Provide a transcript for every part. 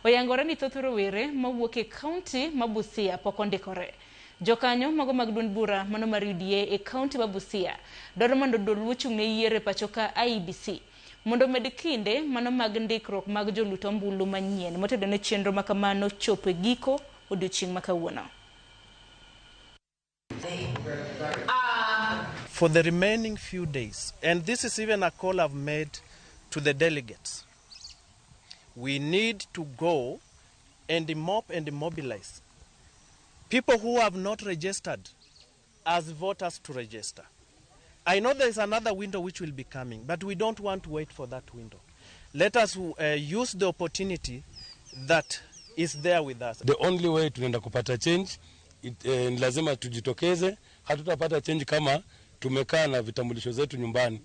oyangore ni thoth rowere mawuok e kaunti ma Busia pok ondikore. Jokanyo mago mag duond bura mano mar UDA e kaunti ma Busia dwaro mondo dol chung ne yiere pachoka IEBC mondo med kinde mano mag ndikruok mag jolut ombulu manyien motedo ne chenro makamano chopo e giko odiochieng' makawuono. For the remaining few days, and this is even a call I've made to the delegates, we need to go and mop and mobilize people who have not registered as voters to register. I know there is another window which will be coming, but we don't want to wait for that window. Let us use the opportunity that is there with us. The only way tunaenda kupata change, ni lazima tujitokeze. Hatutapata change kama tumekaa na vitambulisho zetu nyumbani.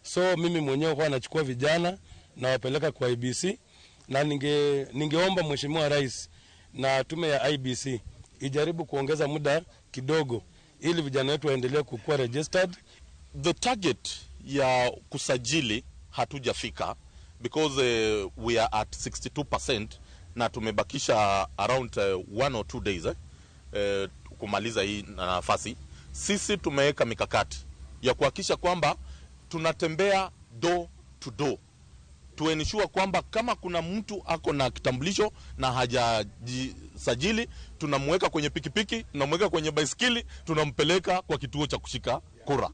So mimi mwenyewe huwa nachukua vijana na wapeleka kwa IEBC, na ningeomba Mheshimiwa Rais na tume ya IEBC ijaribu kuongeza muda kidogo ili vijana wetu waendelee kukuwa registered. The target ya kusajili hatujafika because we are at 62% na tumebakisha around 1 or 2 days kumaliza hii nafasi. Sisi tumeweka mikakati ya kuhakikisha kwamba tunatembea door to door to ensure kwamba kama kuna mtu ako na kitambulisho na hajajisajili, tunamweka kwenye pikipiki, tunamweka kwenye baiskeli, tunampeleka kwa kituo cha kushika kura.